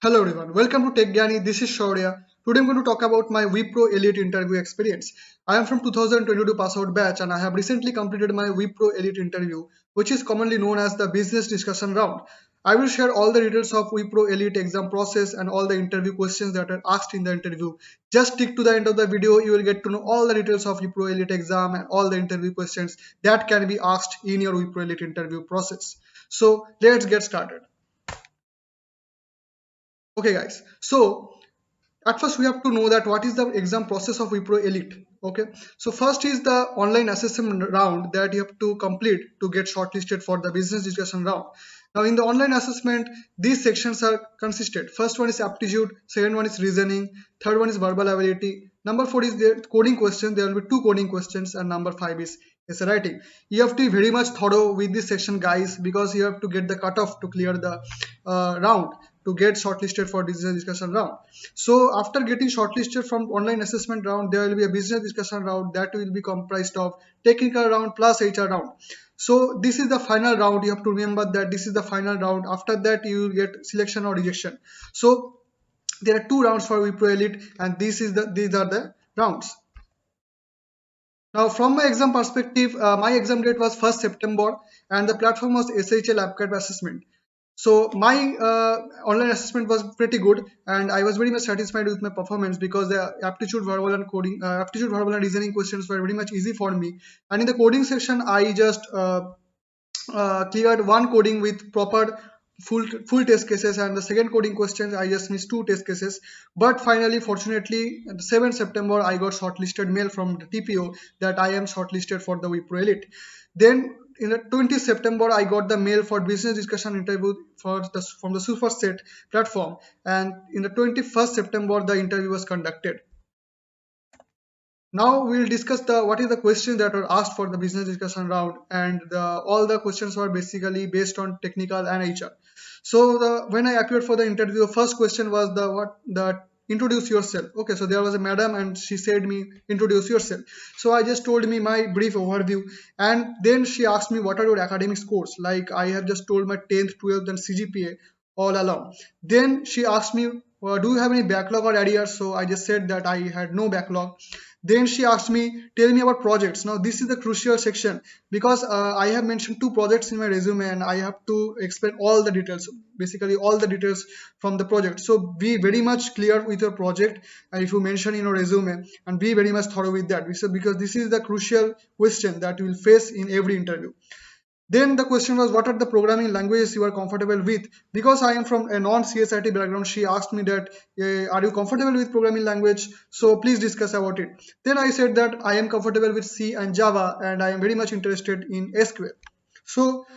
Hello everyone, welcome to Tech Gyani. This is Shaurya. Today I'm going to talk about my Wipro Elite interview experience. I am from 2022 pass out batch and I have recently completed my Wipro Elite interview, which is commonly known as the business discussion round. I will share all the details of Wipro Elite exam process and all the interview questions that are asked in the interview. Just stick to the end of the video, you will get to know all the details of Wipro Elite exam and all the interview questions that can be asked in your Wipro Elite interview process. So let's get started. Okay guys, so at first we have to know that what is the exam process of Wipro Elite. Okay, so first is the online assessment round that you have to complete to get shortlisted for the business discussion round. Now in the online assessment, these sections are consisted. First one is aptitude, second one is reasoning, third one is verbal ability, number four is the coding question. There will be two coding questions, and number five is essay writing. You have to be very much thorough with this section guys, because you have to get the cutoff to clear the round to get shortlisted for business discussion round. So after getting shortlisted from online assessment round, there will be a business discussion round that will be comprised of technical round plus HR round. So this is the final round. You have to remember that this is the final round. After that, you will get selection or rejection. So there are two rounds for Wipro Elite, and these are the rounds. Now, from my exam perspective, my exam date was 1st September, and the platform was SHL AppCat assessment. So my online assessment was pretty good, and I was very much satisfied with my performance because the aptitude, verbal, and coding, aptitude, verbal, and reasoning questions were very much easy for me. And in the coding section, I just cleared one coding with proper full test cases, and the second coding questions I just missed two test cases. But finally, fortunately, on the 7th September, I got shortlisted mail from the TPO that I am shortlisted for the Wipro Elite. Then in the 20th September, I got the mail for business discussion interview from the Superset platform, and in the 21st September, the interview was conducted. Now we'll discuss the what is the questions that were asked for the business discussion round, and all the questions were basically based on technical and HR. So when I appeared for the interview, the first question was the introduce yourself. Okay, so there was a madam and she said me introduce yourself. So I just told me my brief overview, and then she asked me what are your academic scores. Like I have just told my 10th, 12th, and CGPA all along. Then she asked me, do you have any backlog or arrears? So I just said that I had no backlog. Then she asked me, tell me about projects. Now this is the crucial section, because I have mentioned two projects in my resume and I have to explain all the details, basically all the details from the project. So be very much clear with your project, and if you mention in your resume, and be very much thorough with that, because this is the crucial question that you will face in every interview. Then the question was, what are the programming languages you are comfortable with? Because I am from a non-CSIT background, she asked me that, are you comfortable with programming language? So please discuss about it. Then I said that I am comfortable with C and Java, and I am very much interested in SQL. So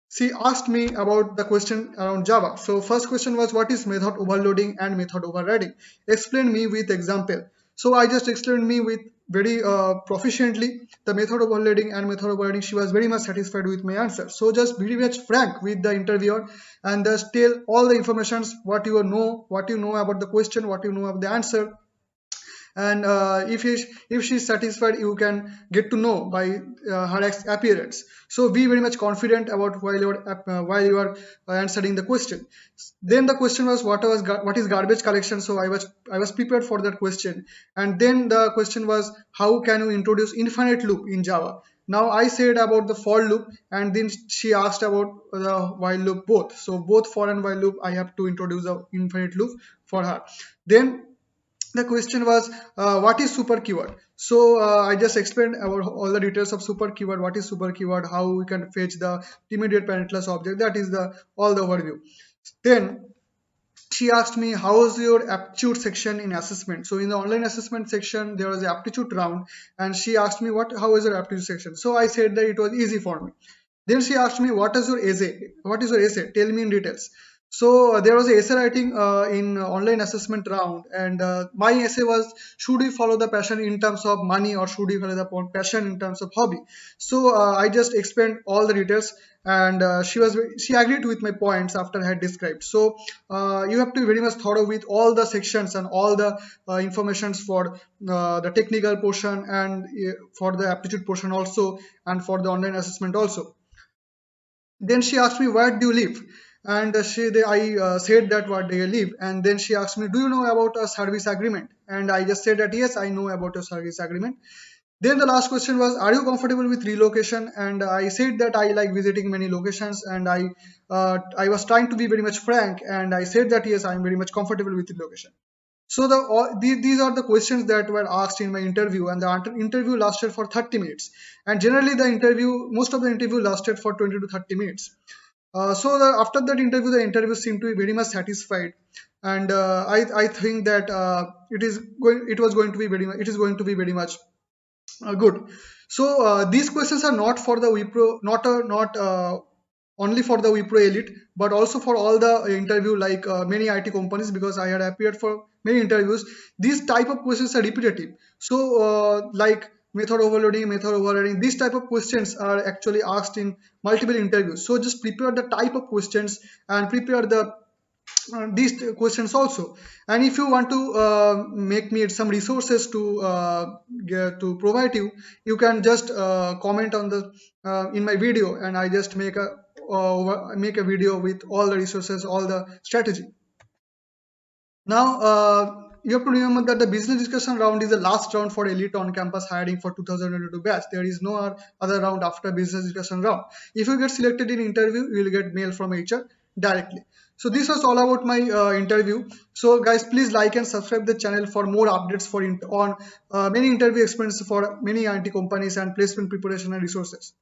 she asked me about the question around Java. So first question was, what is method overloading and method overriding? Explain me with example. So I just explained me with very proficiently the method overloading and method overriding. She was very much satisfied with my answer. So just very much frank with the interviewer, and just tell all the informations, what you know about the question, what you know about the answer, and if she's satisfied, you can get to know by her appearance. So be very much confident about while you are answering the question. Then the question was, what is garbage collection? So I was prepared for that question. And then the question was, how can you introduce infinite loop in Java? Now I said about the for loop, and then she asked about the while loop both. So both for and while loop, I have to introduce the infinite loop for her. Then the question was, what is super keyword? So I just explained about all the details of super keyword, what is super keyword, how we can fetch the immediate parentless object. That is the all the overview. Then she asked me, how is your aptitude section in assessment? So in the online assessment section, there was an aptitude round, and she asked me, how is your aptitude section? So I said that it was easy for me. Then she asked me, what is your essay? What is your essay? Tell me in details. So there was a essay writing in online assessment round, and my essay was, should we follow the passion in terms of money, or should we follow the passion in terms of hobby? So I just explained all the details, and she agreed with my points after I had described. So you have to be very much thorough with all the sections and all the informations for the technical portion, and for the aptitude portion also, and for the online assessment also. Then she asked me, where do you live? and I said that what they live, and then she asked me, do you know about a service agreement? And I just said that yes, I know about a service agreement. Then the last question was, are you comfortable with relocation? And I said that I like visiting many locations, and I was trying to be very much frank, and I said that yes, I am very much comfortable with relocation. So these are the questions that were asked in my interview, and the interview lasted for 30 minutes. And generally, most of the interview lasted for 20 to 30 minutes. After that interview, the interview seemed to be very much satisfied, and I think that it is going to be very much good. So these questions are not for the Wipro, not only for the Wipro Elite, but also for all the interview, like many IT companies, because I had appeared for many interviews. These type of questions are repetitive. So like method overloading, method overriding, these type of questions are actually asked in multiple interviews. So just prepare the type of questions and prepare these questions also. And if you want to make me some resources to provide you, you can just comment on the in my video, and I just make a video with all the resources, all the strategy. Now, you have to remember that the business discussion round is the last round for elite on-campus hiring for 2022 batch. There is no other round after business discussion round. If you get selected in interview, you will get mail from HR directly. So this was all about my interview. So guys, please like and subscribe the channel for more updates on many interview experiences for many IT companies and placement preparation and resources.